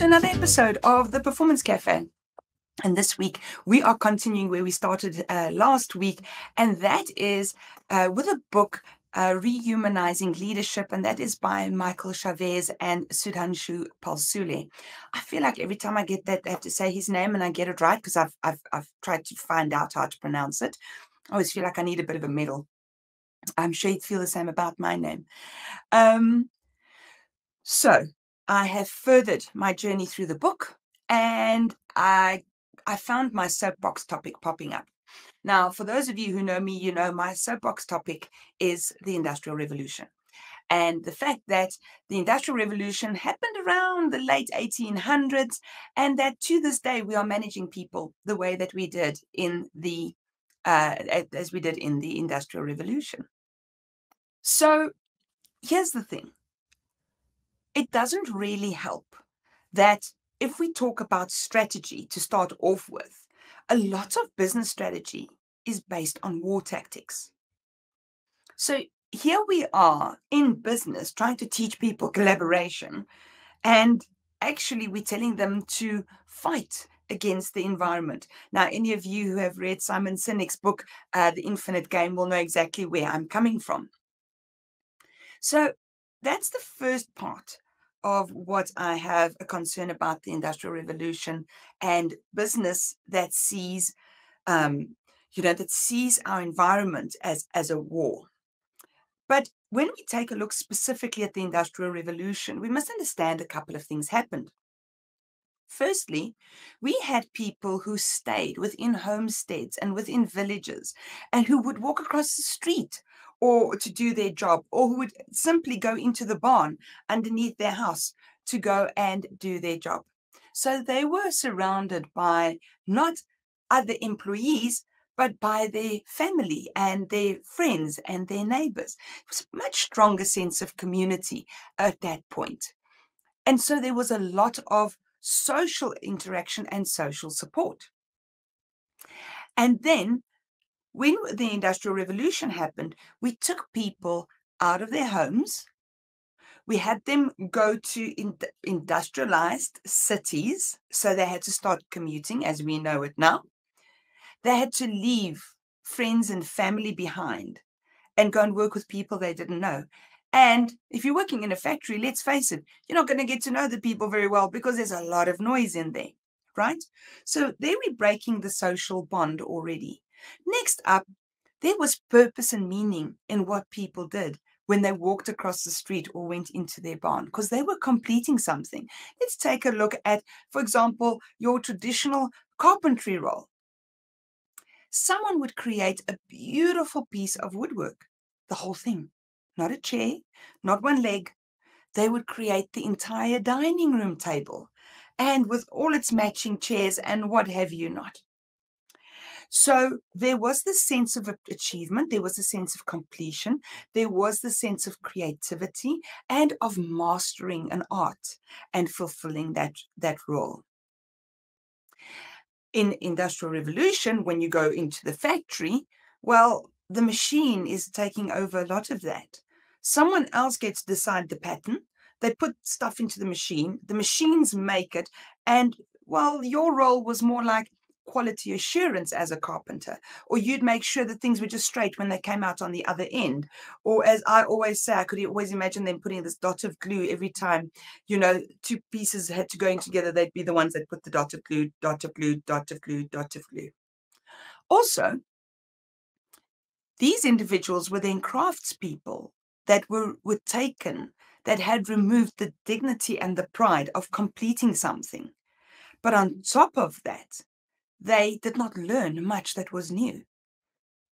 to another episode of the Performance Cafe. And this week, we are continuing where we started last week, and that is with a book, Rehumanizing Leadership, and that is by Michael Chavez and Sudhanshu Palsule. I feel like every time I get that, I have to say his name and I get it right because I've tried to find out how to pronounce it. I always feel like I need a bit of a medal. I'm sure you'd feel the same about my name. So I have furthered my journey through the book, and I found my soapbox topic popping up. Now, for those of you who know me, you know my soapbox topic is the Industrial Revolution. And the fact that the Industrial Revolution happened around the late 1800s, and that to this day we are managing people the way that we did in the as we did in the Industrial Revolution. So here's the thing. It doesn't really help that if we talk about strategy to start off with, a lot of business strategy is based on war tactics. So here we are in business trying to teach people collaboration, and actually we're telling them to fight against the environment. Now, any of you who have read Simon Sinek's book, The Infinite Game, will know exactly where I'm coming from. So that's the first part of what I have a concern about the Industrial Revolution and business that sees, that sees our environment as a war. But when we take a look specifically at the Industrial Revolution, we must understand a couple of things happened. Firstly, we had people who stayed within homesteads and within villages and who would walk across the street or to do their job, or who would simply go into the barn underneath their house to go and do their job. So they were surrounded by not other employees, but by their family and their friends and their neighbors. It was a much stronger sense of community at that point. And so there was a lot of social interaction and social support. And then when the Industrial Revolution happened, we took people out of their homes. We had them go to industrialized cities, so they had to start commuting as we know it now. They had to leave friends and family behind and go and work with people they didn't know. And if you're working in a factory, let's face it, you're not going to get to know the people very well because there's a lot of noise in there, right? So there we're breaking the social bond already. Next up, there was purpose and meaning in what people did when they walked across the street or went into their barn, because they were completing something. Let's take a look at, for example, your traditional carpentry role. Someone would create a beautiful piece of woodwork, the whole thing, not a chair, not one leg. They would create the entire dining room table, and with all its matching chairs and what have you not. So there was this sense of achievement, there was a sense of completion, there was the sense of creativity and of mastering an art and fulfilling that role. In Industrial Revolution, when you go into the factory, well, the machine is taking over a lot of that. Someone else gets to decide the pattern. They put stuff into the machines make it, and well, your role was more like quality assurance as a carpenter, or you'd make sure that things were just straight when they came out on the other end. Or as I always say, I could always imagine them putting this dot of glue every time, two pieces had to go in together, they'd be the ones that put the dot of glue, dot of glue, dot of glue, dot of glue. Also, these individuals were then craftspeople that were taken, that had removed the dignity and the pride of completing something. But on top of that, they did not learn much that was new.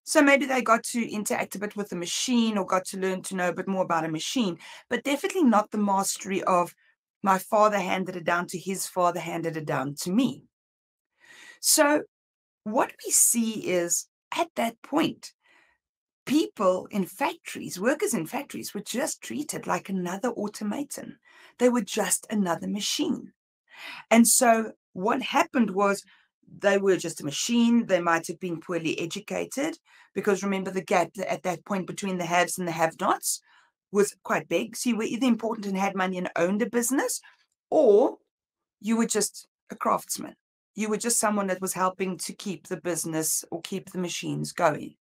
So maybe they got to interact a bit with the machine or got to learn to know a bit more about a machine, but definitely not the mastery of my father handed it down to his father, handed it down to me. So what we see is at that point, people in factories, workers in factories were just treated like another automaton. They were just another machine. And so what happened was they were just a machine. They might have been poorly educated, because remember, the gap at that point between the haves and the have-nots was quite big. So you were either important and had money and owned a business, or you were just a craftsman. You were just someone that was helping to keep the business or keep the machines going.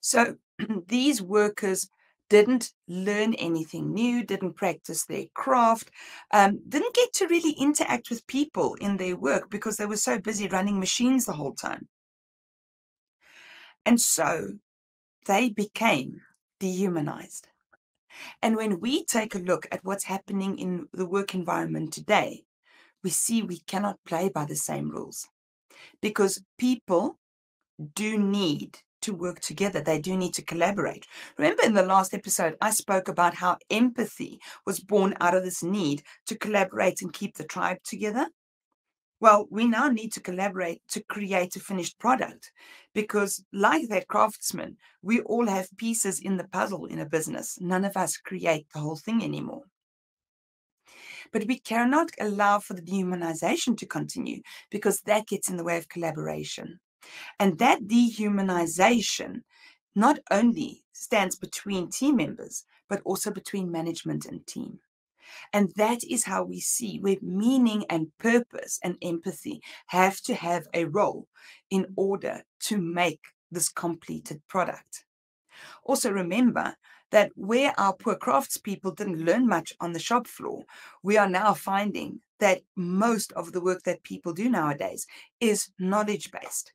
So these workers didn't learn anything new, didn't practice their craft, didn't get to really interact with people in their work because they were so busy running machines the whole time. And so they became dehumanized. And when we take a look at what's happening in the work environment today, we see we cannot play by the same rules because people do need to work together. They do need to collaborate. Remember in the last episode, I spoke about how empathy was born out of this need to collaborate and keep the tribe together. Well, we now need to collaborate to create a finished product because, like that craftsman, we all have pieces in the puzzle in a business. None of us create the whole thing anymore. But we cannot allow for the dehumanization to continue because that gets in the way of collaboration. And that dehumanization not only stands between team members, but also between management and team. And that is how we see where meaning and purpose and empathy have to have a role in order to make this completed product. Also remember that where our poor craftspeople didn't learn much on the shop floor, we are now finding that most of the work that people do nowadays is knowledge-based.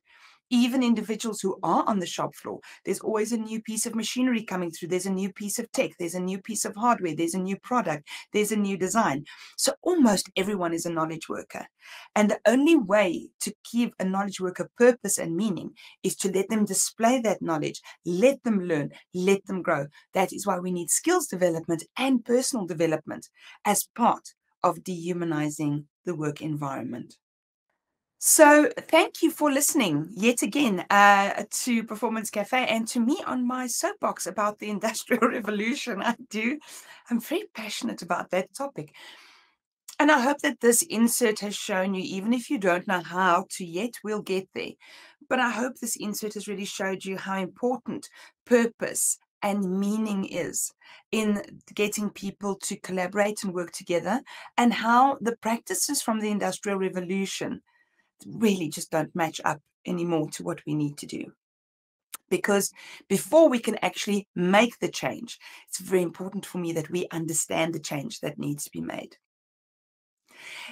Even individuals who are on the shop floor, there's always a new piece of machinery coming through. There's a new piece of tech. There's a new piece of hardware. There's a new product. There's a new design. So almost everyone is a knowledge worker. And the only way to give a knowledge worker purpose and meaning is to let them display that knowledge, let them learn, let them grow. That is why we need skills development and personal development as part of dehumanizing the work environment. So thank you for listening yet again to Performance Cafe and to me on my soapbox about the Industrial Revolution. I'm very passionate about that topic. And I hope that this insert has shown you, even if you don't know how to yet, we'll get there. But I hope this insert has really showed you how important purpose and meaning is in getting people to collaborate and work together, and how the practices from the Industrial Revolution really just don't match up anymore to what we need to do. Because before we can actually make the change, it's very important for me that we understand the change that needs to be made.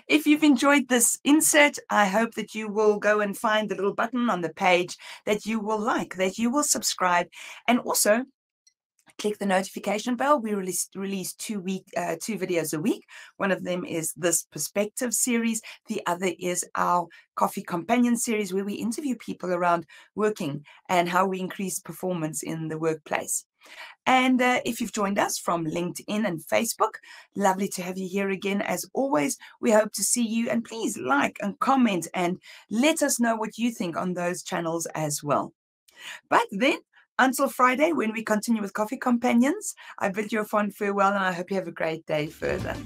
If you've enjoyed this insert, I hope that you will go and find the little button on the page that you will like, that you will subscribe, and also click the notification bell. We release two videos a week. One of them is this perspective series. The other is our coffee companion series, where we interview people around working and how we increase performance in the workplace. And if you've joined us from LinkedIn and Facebook, lovely to have you here again. As always, we hope to see you, and please like and comment and let us know what you think on those channels as well. But then, until Friday, when we continue with Coffee Companions, I bid you a fond farewell, and I hope you have a great day further.